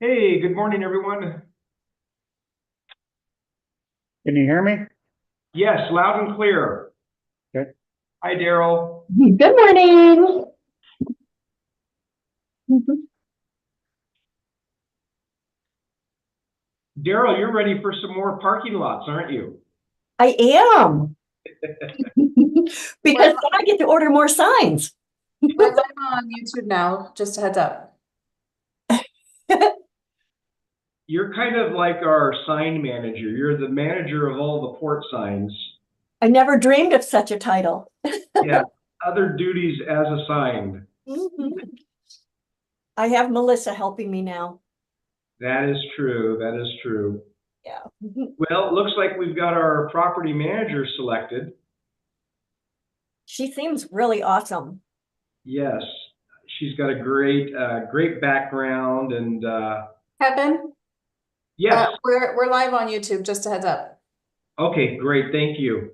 Hey, good morning, everyone. Can you hear me? Yes, loud and clear. Okay. Hi, Daryl. Good morning. Daryl, you're ready for some more parking lots, aren't you? I am. Because then I get to order more signs. We're live on YouTube now, just a heads up. You're kind of like our sign manager. You're the manager of all the port signs. I never dreamed of such a title. Yeah, other duties as assigned. I have Melissa helping me now. That is true. That is true. Yeah. Well, it looks like we've got our property manager selected. She seems really awesome. Yes, she's got a great background and Kevin, yes. we're live on YouTube, just a heads up. Okay, great. Thank you.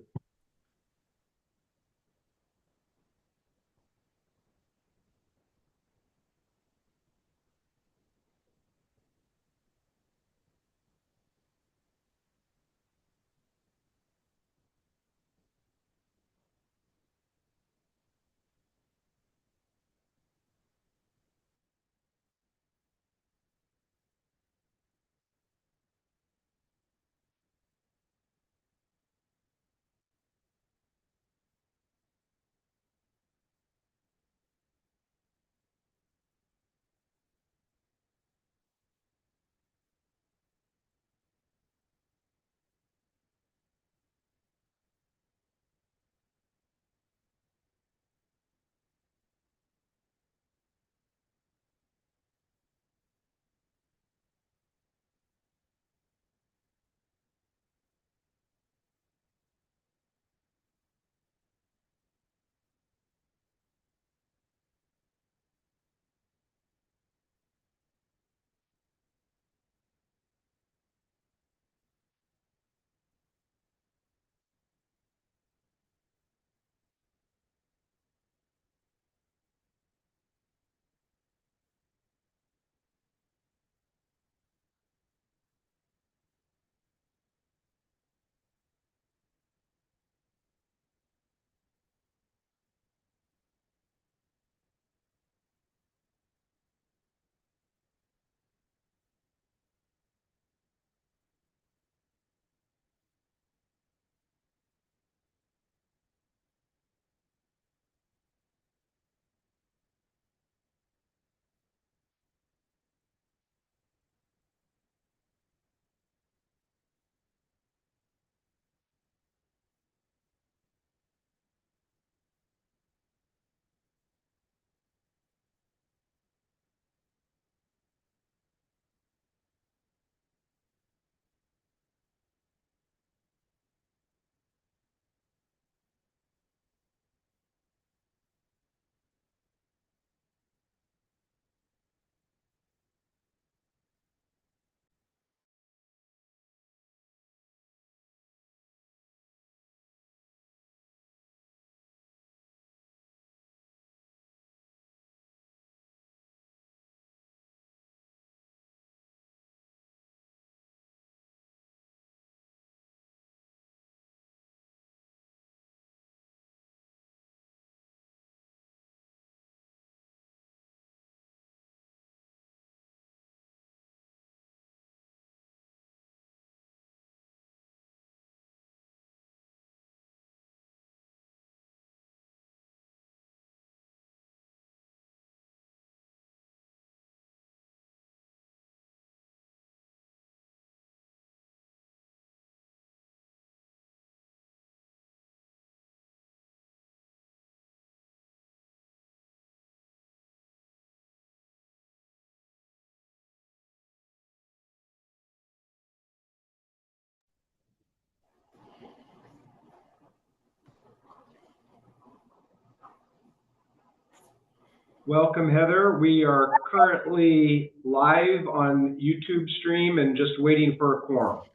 Welcome, Heather. We are currently live on YouTube stream and just waiting for a quorum.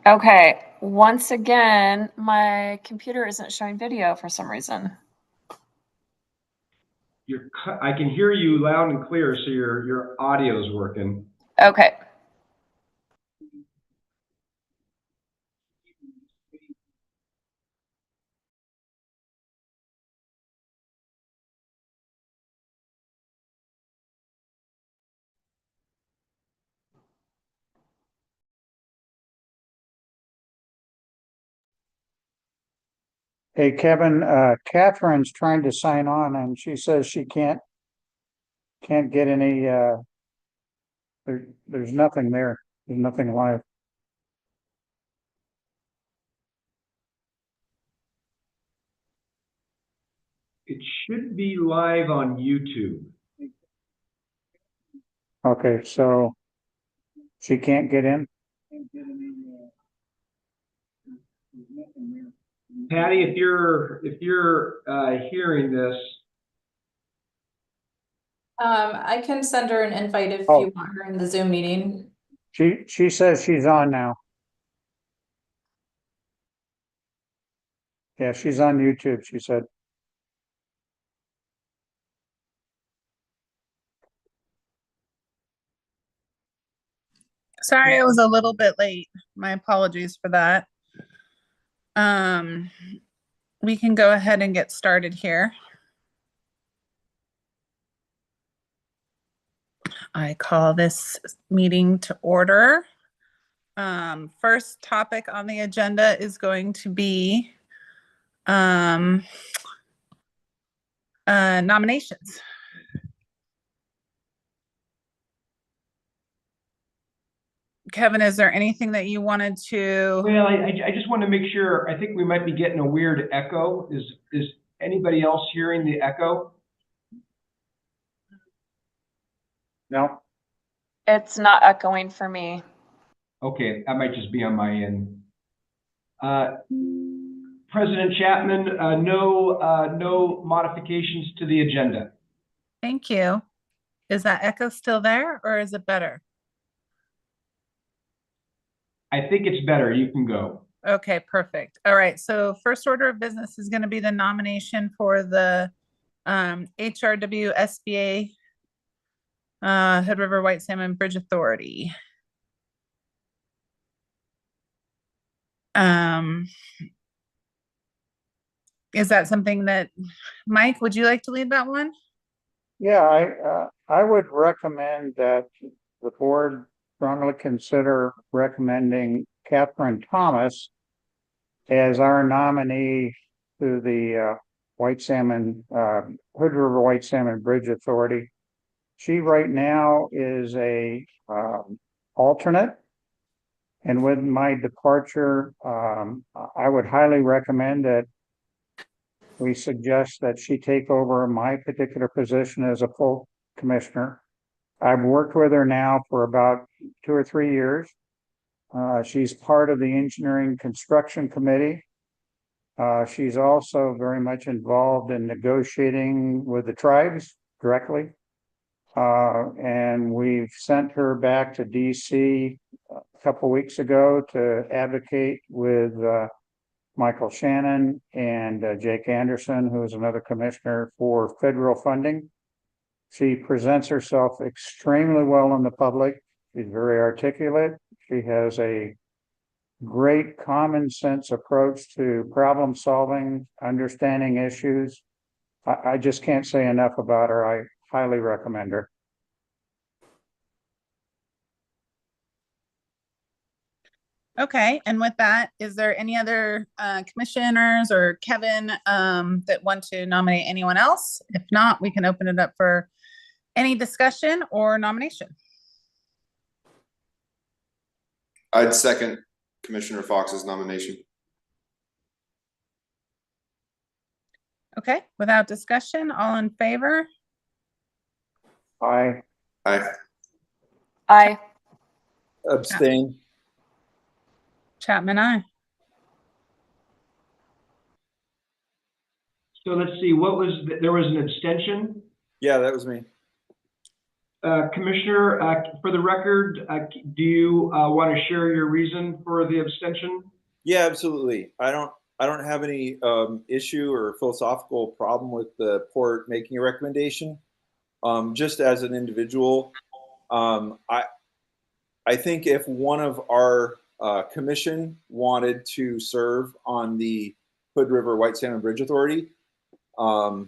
Okay, once again, my computer isn't showing video for some reason. I can hear you loud and clear, so your audio is working. Okay. Hey, Kevin, Catherine's trying to sign on and she says she can't get any, there's nothing there. There's nothing live. It should be live on YouTube. Okay, so she can't get in? Patty, if you're hearing this, I can send her an invite if Oh. you want her in the Zoom meeting. She says she's on now. Yeah, she's on YouTube, she said. Sorry, I was a little bit late. My apologies for that. We can go ahead and get started here. I call this meeting to order. First topic on the agenda is going to be nominations. Kevin, is there anything that you wanted to? well, I just want to make sure. I think we might be getting a weird echo. Is anybody else hearing the echo? No? It's not echoing for me. Okay, that might just be on my end. President Chapman, no modifications to the agenda. Thank you. Is that echo still there or is it better? I think it's better. You can go. Okay, perfect. All right, so first order of business is going to be the nomination for the HRW SBA Hood River White Salmon Bridge Authority. Is that something that, Mike, would you like to lead that one? Yeah, I would recommend that the board strongly consider recommending Catherine Thomas as our nominee to the White Salmon, Hood River White Salmon Bridge Authority. She right now is a alternate. And with my departure, I would highly recommend that we suggest that she take over my particular position as a full commissioner. I've worked with her now for about 2 or 3 years. She's part of the engineering construction committee. She's also very much involved in negotiating with the tribes directly. And we've sent her back to DC a couple weeks ago to advocate with Michael Shannon and Jake Anderson, who is another commissioner, for federal funding. She presents herself extremely well in the public. She's very articulate. She has a great common sense approach to problem solving, understanding issues. I just can't say enough about her. I highly recommend her. Okay, and with that, is there any other commissioners or Kevin that want to nominate anyone else? If not, we can open it up for any discussion or nomination. I'd second Commissioner Fox's nomination. Okay, without discussion, all in favor? Aye. Aye. Aye. Abstain. Chapman, aye. So let's see. There was an abstention. Yeah, that was me. Commissioner, for the record, do you want to share your reason for the abstention? Yeah, absolutely. I don't I don't have any issue or philosophical problem with the port making a recommendation. Just as an individual, I think if one of our commission wanted to serve on the Hood River White Salmon Bridge Authority, I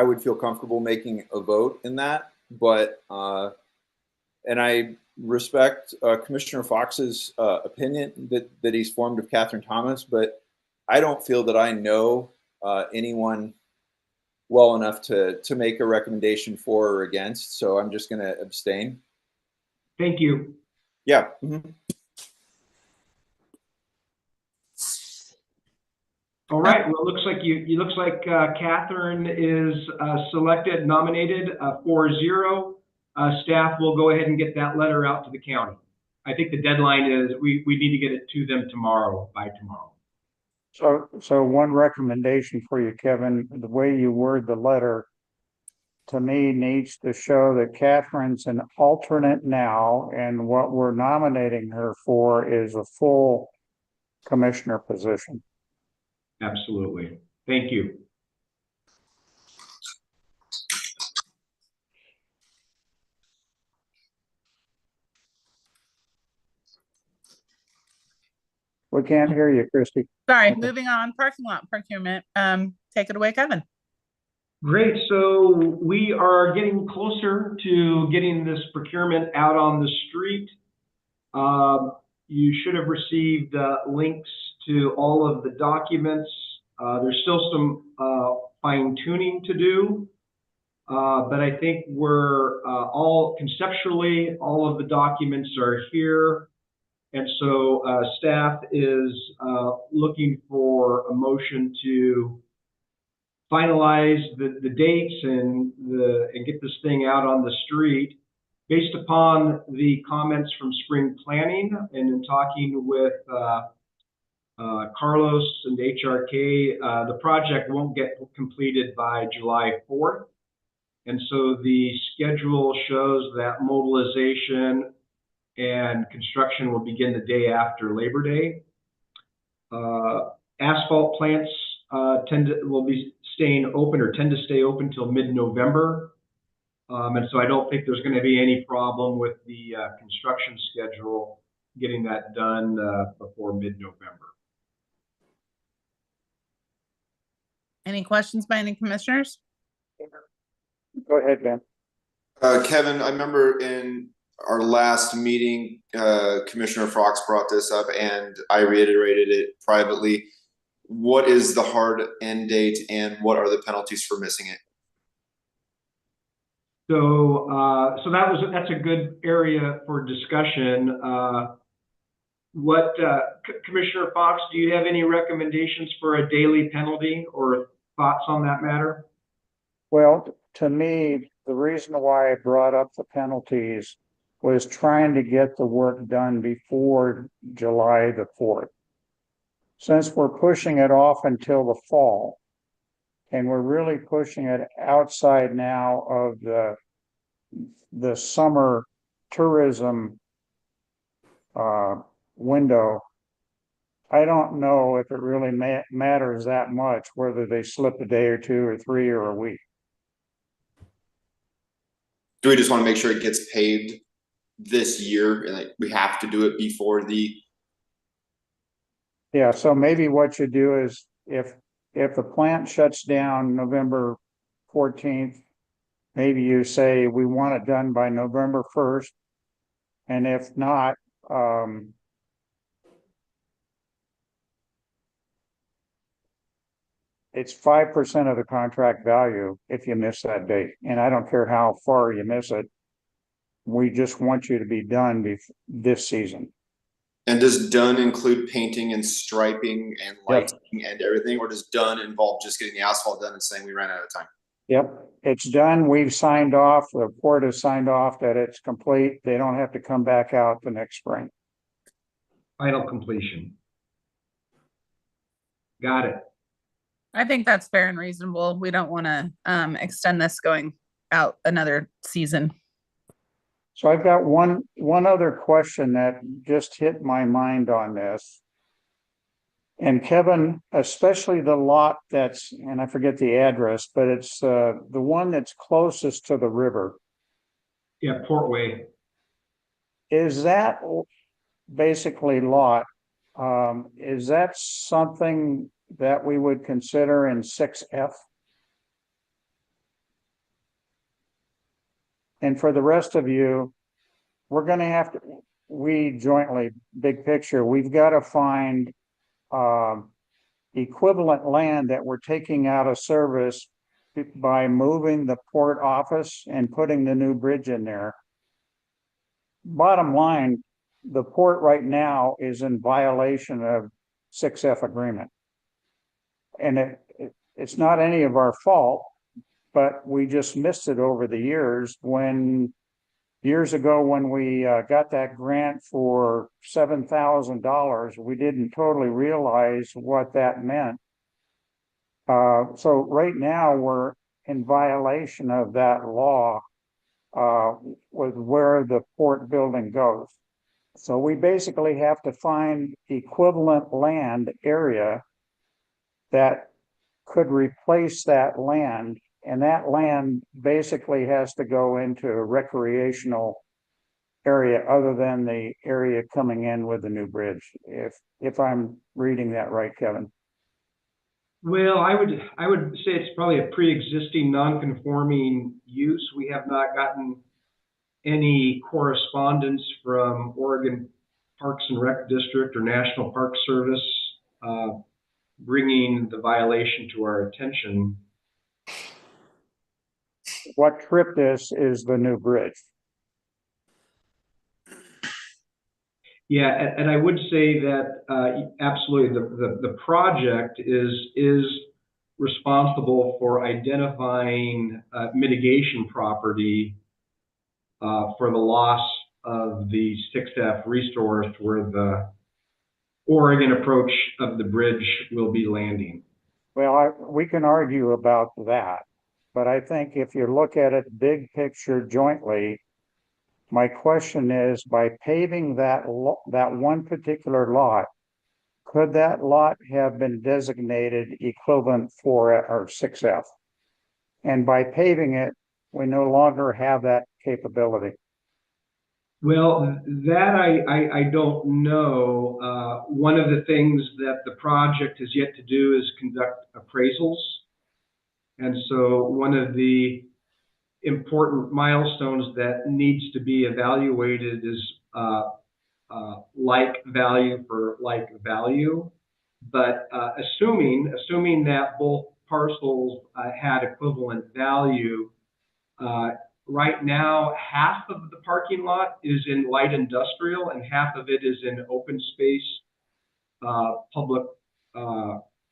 would feel comfortable making a vote in that. But and I respect Commissioner Fox's opinion that he's formed of Catherine Thomas, but I don't feel that I know anyone well enough to make a recommendation for or against. So I'm just going to abstain. Thank you. Yeah. Mm-hmm. All right. Well, it looks like Catherine is selected, nominated 4-0. Staff will go ahead and get that letter out to the county. I think the deadline is we need to get it to them by tomorrow. So one recommendation for you, Kevin, the way you word the letter to me needs to show that Catherine's an alternate now, and what we're nominating her for is a full commissioner position. Absolutely. Thank you. We can't hear you, Christy. Sorry, Okay. moving on, parking lot procurement. Take it away, Kevin. Great. So we are getting closer to getting this procurement out on the street. You should have received links to all of the documents. There's still some fine tuning to do, but I think we're conceptually, all of the documents are here. And so staff is looking for a motion to finalize the dates and get this thing out on the street based upon the comments from spring planning and in talking with Carlos and HRK. The project won't get completed by July 4th. And so the schedule shows that mobilization and construction will begin the day after Labor Day. Asphalt plants will be staying open or tend to stay open till mid-November. And so I don't think there's going to be any problem with the construction schedule getting that done before mid-November. Any questions by any commissioners? Go ahead, Ben. Kevin, I remember in our last meeting, Commissioner Fox brought this up and I reiterated it privately. What is the hard end date and what are the penalties for missing it? So, that's a good area for discussion. Commissioner Fox, do you have any recommendations for a daily penalty or thoughts on that matter? Well, to me, the reason why I brought up the penalties was trying to get the work done before July the 4th. Since we're pushing it off until the fall, and we're really pushing it outside now of the summer tourism window, I don't know if it really matters that much whether they slip a day or two or three or a week. Do we just want to make sure it gets paved this year and like we have to do it before the? Yeah, so maybe what you do is if the plant shuts down November 14th, maybe you say we want it done by November 1st. And if not, it's 5% of the contract value if you miss that date. And I don't care how far you miss it. We just want you to be done this season. And does done include painting and striping and lighting and everything, or does done involve just getting the asphalt done and saying we ran out of time? Yep, it's done. We've signed off. The port has signed off that it's complete. They don't have to come back out the next spring. Final completion. Got it. I think that's fair and reasonable. We don't want to extend this going out another season. So I've got one other question that just hit my mind on this. And Kevin, especially the lot that's, and I forget the address, but it's the one that's closest to the river. Yeah, Portway. Is that basically lot, is that something that we would consider in 6F? And for the rest of you, we're gonna have to, we jointly, big picture, we've got to find equivalent land that we're taking out of service by moving the port office and putting the new bridge in there. Bottom line, the port right now is in violation of 6F agreement. And it's not any of our fault, but we just missed it over the years years ago when we got that grant for $7,000, we didn't totally realize what that meant. So right now we're in violation of that law with where the port building goes. So we basically have to find equivalent land area that could replace that land. And that land basically has to go into a recreational area other than the area coming in with the new bridge. If I'm reading that right, Kevin. Well, I would say it's probably a pre-existing non-conforming use. We have not gotten any correspondence from Oregon Parks and Rec District or National Park Service bringing the violation to our attention. What tripped this is the new bridge. Yeah, and I would say that absolutely the project is responsible for identifying mitigation property for the loss of the 6F resource where the Oregon approach of the bridge will be landing. Well, we can argue about that, but I think if you look at it big picture jointly, my question is, by paving that one particular lot, could that lot have been designated equivalent for or 6F? And by paving it, we no longer have that capability. Well, that I don't know. One of the things that the project has yet to do is conduct appraisals. And so one of the important milestones that needs to be evaluated is like value for like value. But assuming that both parcels had equivalent value, right now, half of the parking lot is in light industrial and half of it is in open space, public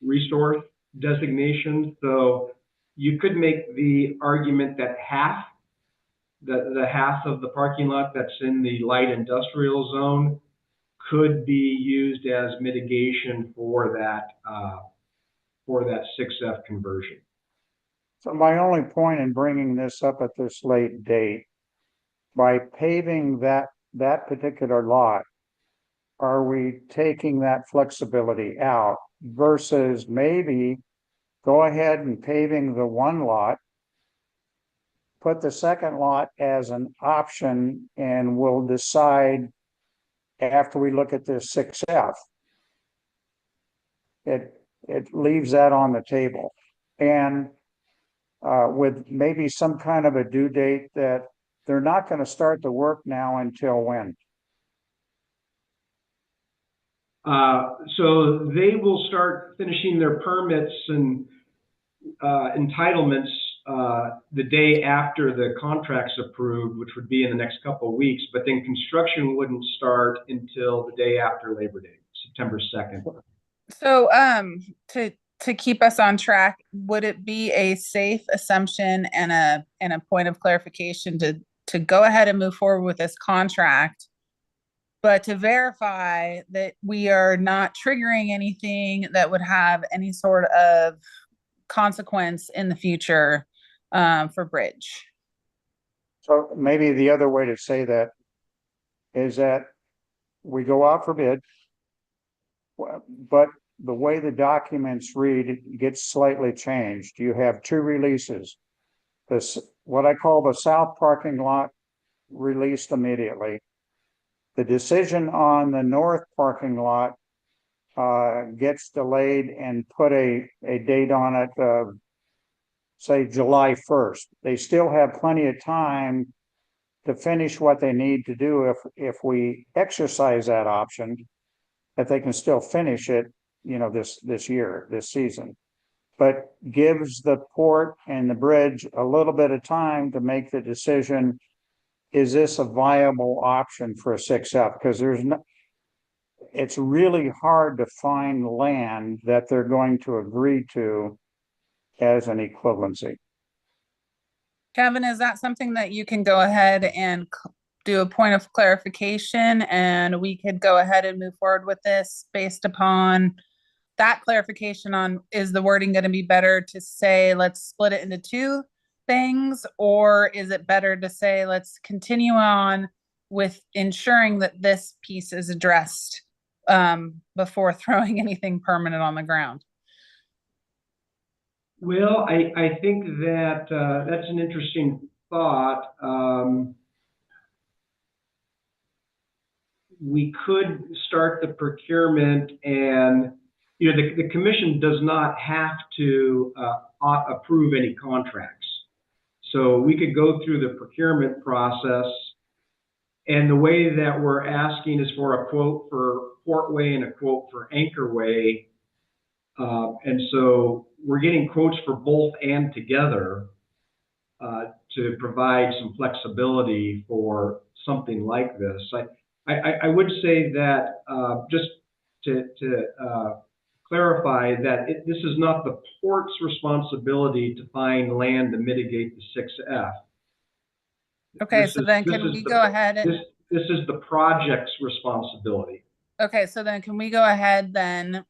resource designation. So you could make the argument that the half of the parking lot that's in the light industrial zone could be used as mitigation for that 6F conversion. So my only point in bringing this up at this late date, by paving that particular lot, are we taking that flexibility out versus maybe go ahead and paving the one lot, put the second lot as an option, and we'll decide after we look at this 6F. It leaves that on the table. And with maybe some kind of a due date that they're not going to start the work now until when? So they will start finishing their permits and entitlements the day after the contract's approved, which would be in the next couple of weeks. But then construction wouldn't start until the day after Labor Day, September 2nd. So, to keep us on track, would it be a safe assumption and a point of clarification to go ahead and move forward with this contract, but to verify that we are not triggering anything that would have any sort of consequence in the future for bridge? So maybe the other way to say that is that we go out for bid, but the way the documents read, it gets slightly changed. You have two releases. This, what I call the south parking lot released immediately. The decision on the north parking lot gets delayed and put a date on it of, say, July 1st. They still have plenty of time to finish what they need to do if we exercise that option, that they can still finish it, this year, this season. But gives the port and the bridge a little bit of time to make the decision, is this a viable option for a 6F? Because it's really hard to find land that they're going to agree to as an equivalency. Kevin, is that something that you can go ahead and do a point of clarification, and we could go ahead and move forward with this based upon that clarification on, is the wording going to be better to say, let's split it into two things, or is it better to say, let's continue on with ensuring that this piece is addressed before throwing anything permanent on the ground? Well, I think that that's an interesting thought. We could start the procurement, and the commission does not have to approve any contracts. So we could go through the procurement process, and the way that we're asking is for a quote for Portway and a quote for Anchorway. And so we're getting quotes for both and together to provide some flexibility for something like this. I would say that just to clarify that this is not the port's responsibility to find land to mitigate the 6F. Okay, so then can we go ahead and... This is the project's responsibility. Okay, so then can we go ahead then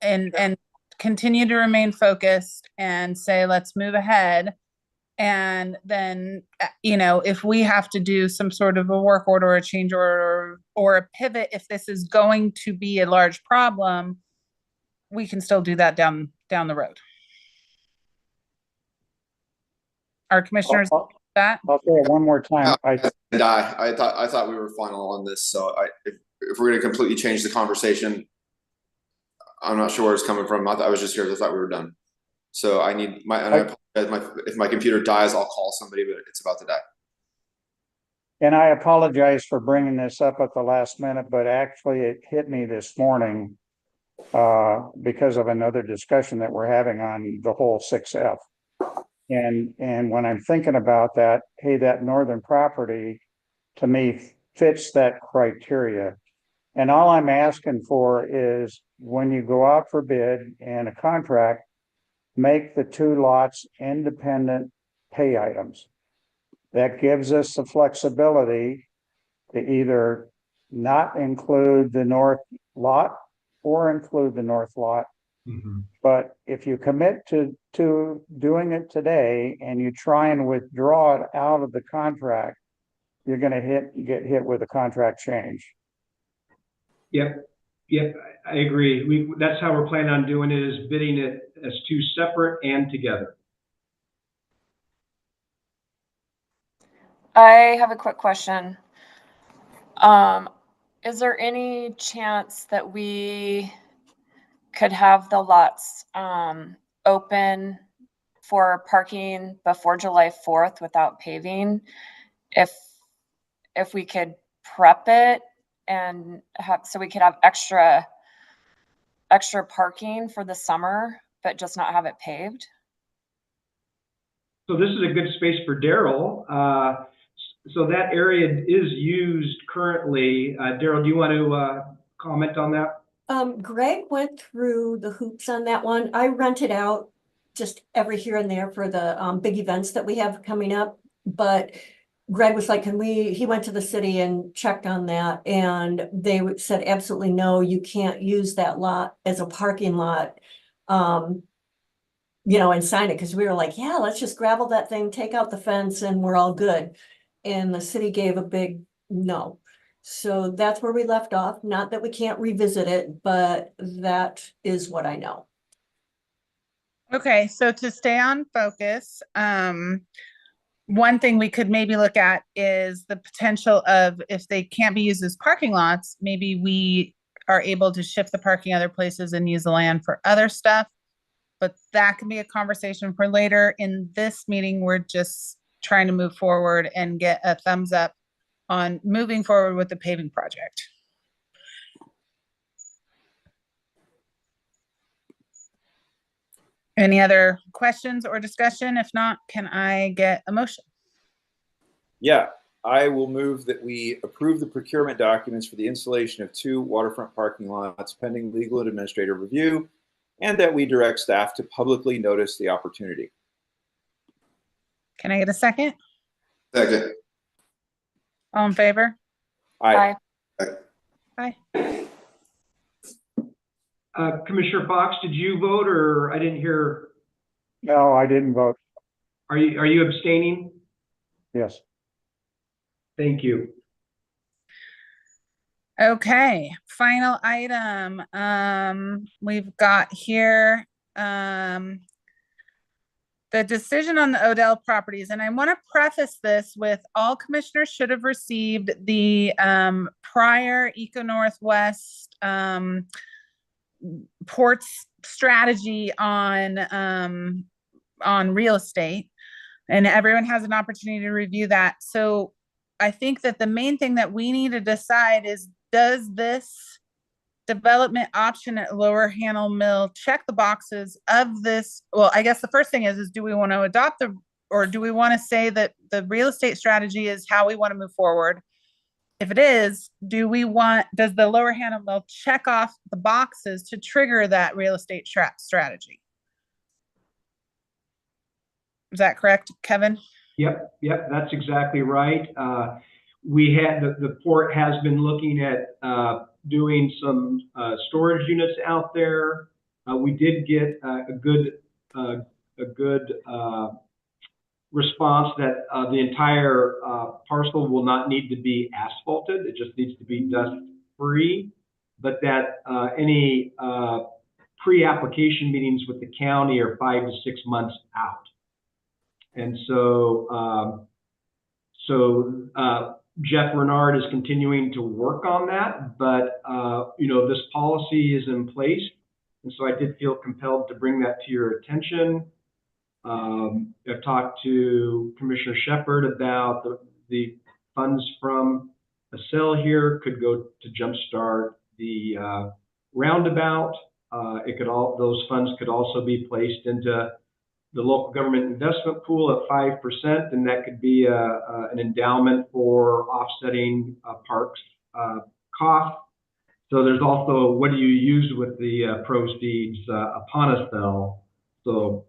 and continue to remain focused and say, let's move ahead. And then, if we have to do some sort of a work order, or a change order, or a pivot, if this is going to be a large problem, we can still do that down the road. Our commissioners, that? I'll say it one more time. I thought we were final on this. So if we're going to completely change the conversation, I'm not sure where it's coming from. I was just here. I thought we were done. So I need if my computer dies, I'll call somebody, but it's about to die. And I apologize for bringing this up at the last minute, but actually it hit me this morning because of another discussion that we're having on the whole 6F. And when I'm thinking about that, hey, that northern property to me fits that criteria. And all I'm asking for is when you go out for bid and a contract, make the two lots independent pay items. That gives us the flexibility to either not include the north lot or include the north lot. Mm-hmm. But if you commit to doing it today and you try and withdraw it out of the contract, you're going to get hit with a contract change. Yep, I agree. That's how we're planning on doing it, is bidding it as two separate and together. I have a quick question. Is there any chance that we could have the lots open for parking before July 4th without paving? If we could prep it and so we could have extra parking for the summer, but just not have it paved? So this is a good space for Daryl. So that area is used currently. Daryl, do you want to comment on that? Greg went through the hoops on that one. I rent it out just every here and there for the big events that we have coming up. But Greg was like, he went to the city and checked on that, and they said, absolutely no, you can't use that lot as a parking lot, and sign it. Because we were like, yeah, let's just gravel that thing, take out the fence, and we're all good. And the city gave a big no. So that's where we left off. Not that we can't revisit it, but that is what I know. Okay, so to stay on focus, one thing we could maybe look at is the potential of, if they can't be used as parking lots, maybe we are able to shift the parking other places and use the land for other stuff. But that can be a conversation for later. In this meeting, we're just trying to move forward and get a thumbs up on moving forward with the paving project. Any other questions or discussion? If not, can I get a motion? Yeah, I will move that we approve the procurement documents for the installation of 2 waterfront parking lots pending legal and administrative review, and that we direct staff to publicly notice the opportunity. Can I get a second? Second. All in favor? Aye. Aye. Commissioner Fox, did you vote, or I didn't hear? No, I didn't vote. Are you abstaining? Yes. Thank you. Okay, final item. We've got here the decision on the Odell properties. And I want to preface this with all commissioners should have received the prior Eco Northwest ports strategy on real estate, and everyone has an opportunity to review that. So I think that the main thing that we need to decide is, does this development option at Lower Handle Mill check the boxes of this? Well, I guess the first thing is do we want to adopt or do we want to say that the real estate strategy is how we want to move forward? If it is, does the Lower Handle Mill check off the boxes to trigger that real estate strategy? Is that correct, Kevin? Yep, that's exactly right. We had, the port has been looking at doing some storage units out there. We did get a good response that the entire parcel will not need to be asphalted. It just needs to be dust free, but that any pre-application meetings with the county are 5 to 6 months out. And so, Jeff Renard is continuing to work on that, but this policy is in place, and so I did feel compelled to bring that to your attention. I've talked to Commissioner Shepard about the funds from a sale here could go to jumpstart the roundabout. Those funds could also be placed into the local government investment pool at 5%, and that could be an endowment for offsetting parks costs. So there's also, what do you use with the proceeds upon a sale? So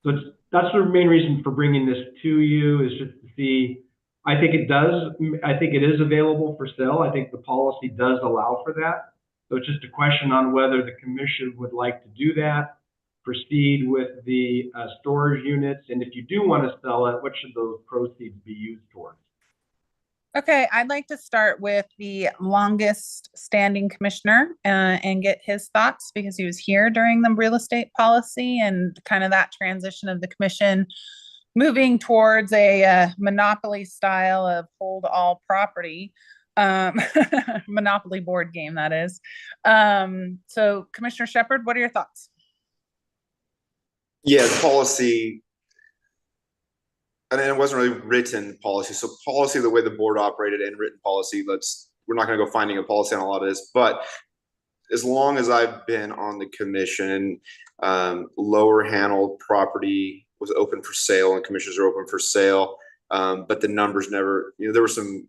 that's the main reason for bringing this to you, is just to see. I think it is available for sale. I think the policy does allow for that. So it's just a question on whether the commission would like to do that, proceed with the storage units, and if you do want to sell it, what should those proceeds be used towards? Okay, I'd like to start with the longest standing commissioner and get his thoughts, because he was here during the real estate policy and kind of that transition of the commission moving towards a monopoly style of hold all property, monopoly board game, that is. So Commissioner Shepard, what are your thoughts? Yeah, the policy, and it wasn't really written policy. So policy, the way the board operated, and written policy, we're not going to go finding a policy on a lot of this, but as long as I've been on the commission, Lower Handle property was open for sale and commissions are open for sale. But the numbers never, there were some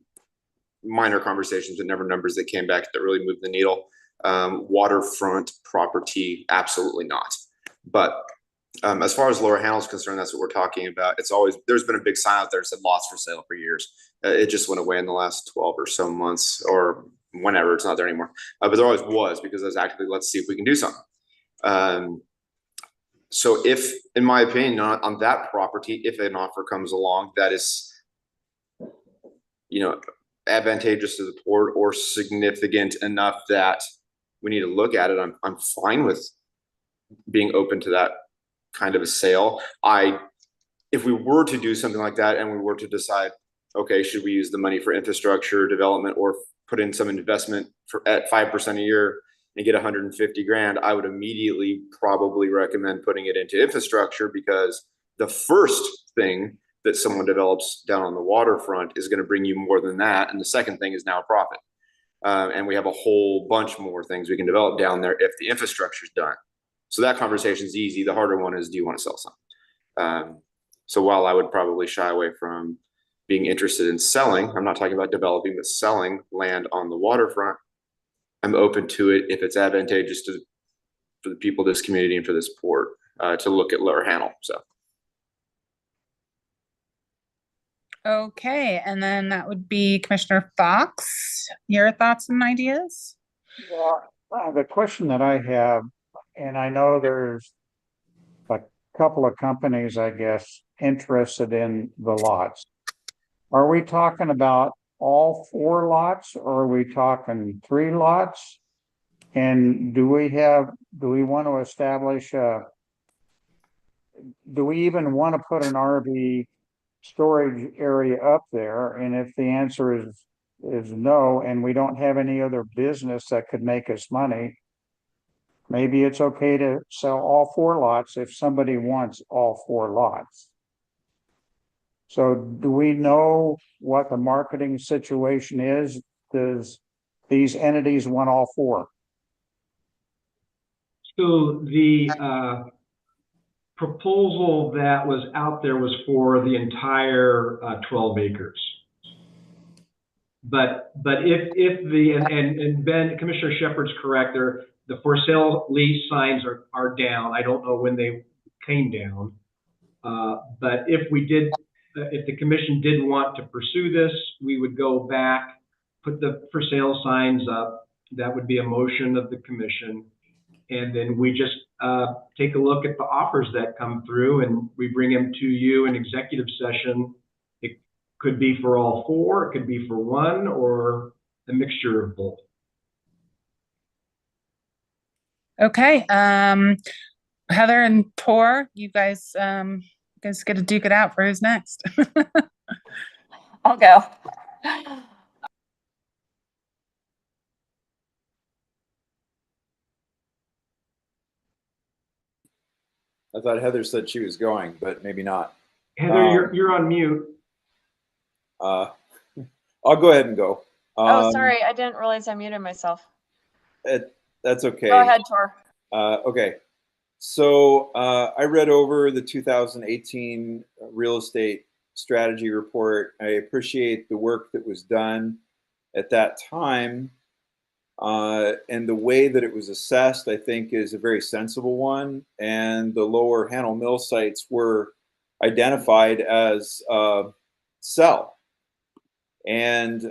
minor conversations, but never numbers that came back that really moved the needle. Waterfront property, absolutely not. But as far as Lower Handle is concerned, that's what we're talking about. There's been a big sign out there that said lots for sale for years. It just went away in the last 12 or so months, or whenever, it's not there anymore. But there always was, because there's actively, let's see if we can do something. So if, in my opinion, on that property, if an offer comes along that is, advantageous to the port or significant enough that we need to look at it, I'm fine with being open to that kind of a sale. If we were to do something like that and we were to decide, okay, should we use the money for infrastructure development or put in some investment at 5% a year and get 150 grand, I would immediately probably recommend putting it into infrastructure, because the first thing that someone develops down on the waterfront is going to bring you more than that. And the second thing is now a profit. And we have a whole bunch more things we can develop down there if the infrastructure is done. So that conversation is easy. The harder one is, do you want to sell something? So while I would probably shy away from being interested in selling, I'm not talking about developing, but selling land on the waterfront, I'm open to it if it's advantageous for the people of this community and for this port to look at Lower Handle. So. Okay, and then that would be Commissioner Fox. Your thoughts and ideas? Well, the question that I have, and I know there's a couple of companies, I guess, interested in the lots. Are we talking about all 4 lots, or are we talking 3 lots? And do we want to establish do we even want to put an RV storage area up there? And if the answer is no, and we don't have any other business that could make us money, maybe it's okay to sell all 4 lots if somebody wants all 4 lots. So do we know what the marketing situation is? Does these entities want all 4? So the proposal that was out there was for the entire 12 acres. But if the and Ben, Commissioner Shepherd's correct, the for sale lease signs are down. I don't know when they came down, but if the commission did want to pursue this, we would go back, put the for sale signs up. That would be a motion of the commission, and then we just take a look at the offers that come through, and we bring them to you in executive session. It could be for all 4, it could be for 1, or a mixture of both. Okay, Heather and Tor, you guys get to duke it out for who's next. I'll go. I thought Heather said she was going, but maybe not. Heather, you're on mute. I'll go ahead and go. Oh, sorry, I didn't realize I muted myself. That's okay. Go ahead, Tor. Okay. So I read over the 2018 real estate strategy report. I appreciate the work that was done at that time. And the way that it was assessed, I think, is a very sensible one. And the Lower Handle Mill sites were identified as sell. And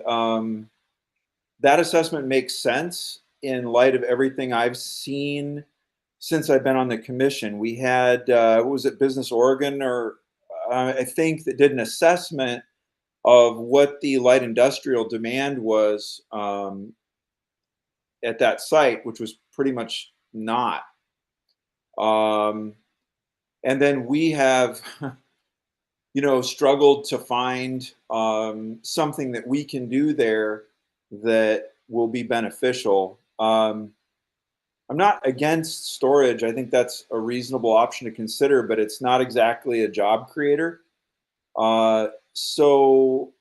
that assessment makes sense in light of everything I've seen since I've been on the commission. We had, what was it, Business Oregon, or I think, that did an assessment of what the light industrial demand was at that site, which was pretty much not. And then we have, struggled to find something that we can do there that will be beneficial. I'm not against storage. I think that's a reasonable option to consider, but it's not exactly a job creator. So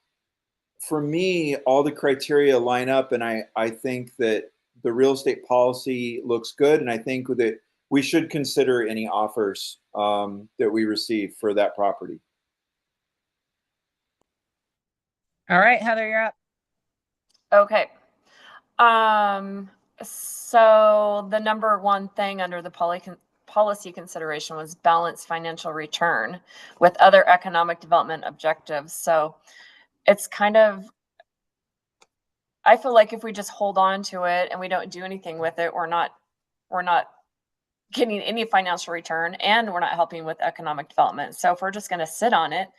for me, all the criteria line up, and I think that the real estate policy looks good, and I think that we should consider any offers that we receive for that property. All right, Heather, you're up. Okay. So the number 1 thing under the policy consideration was balanced financial return with other economic development objectives. So it's kind of, I feel like if we just hold on to it and we don't do anything with it, we're not getting any financial return, and we're not helping with economic development. So if we're just going to sit on it,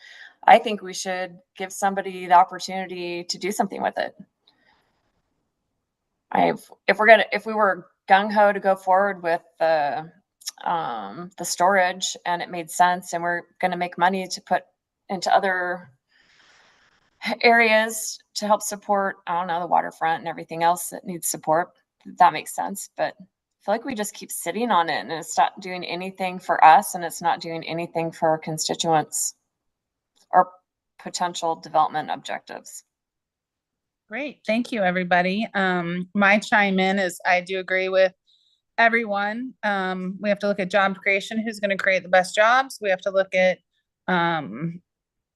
I think we should give somebody the opportunity to do something with it. If we were gung ho to go forward with the storage and it made sense and we're gonna make money to put into other areas to help support, I don't know, the waterfront and everything else that needs support, that makes sense. But I feel like we just keep sitting on it and it's not doing anything for us and it's not doing anything for our constituents or potential development objectives. Great. Thank you, everybody. My chime in is I do agree with everyone. We have to look at job creation, who's going to create the best jobs. We have to look at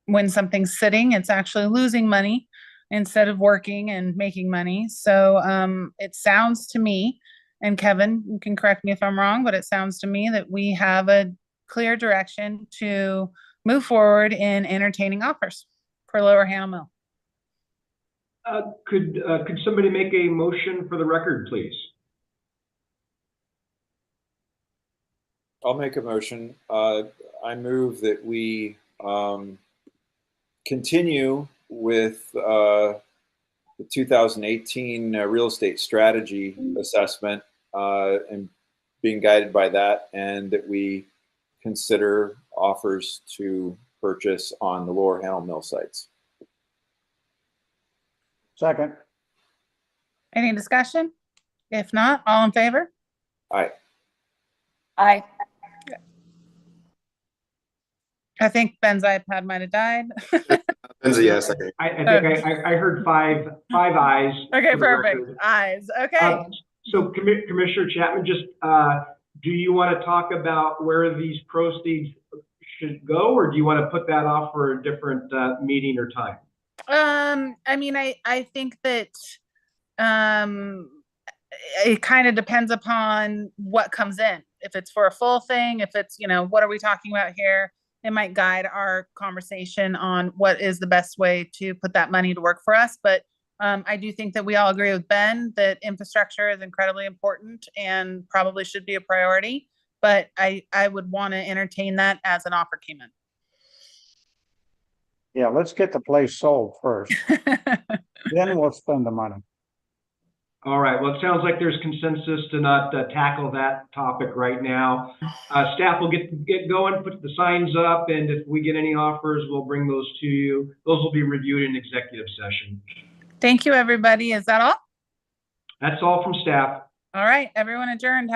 when something's sitting, it's actually losing money instead of working and making money. So it sounds to me, and Kevin, you can correct me if I'm wrong, but it sounds to me that we have a clear direction to move forward in entertaining offers for Lower Hannah Mill. Could somebody make a motion for the record, please? I'll make a motion. I move that we continue with the 2018 real estate strategy assessment and being guided by that, and that we consider offers to purchase on the Lower Hannah Mill sites. Second. Any discussion? If not, all in favor? Aye. I think Ben's iPad might have died. Ben's a yes. Okay. I think I heard five ayes. Okay, for the perfect. record. Ayes. Okay. So Commissioner Chapman, just do you want to talk about where these proceeds should go, or do you want to put that off for a different meeting or time? I mean, I think that it kind of depends upon what comes in. If it's for a full thing, if it's, what are we talking about here? It might guide our conversation on what is the best way to put that money to work for us. But I do think that we all agree with Ben that infrastructure is incredibly important and probably should be a priority. But I would want to entertain that as an offer came in. Yeah, let's get the place sold first. Then we'll spend the money. All right. Well, it sounds like there's consensus to not tackle that topic right now. Staff will get going, put the signs up, and if we get any offers, we'll bring those to you. Those will be reviewed in executive session. Thank you, everybody. Is that all? That's all from staff. All right, everyone adjourned.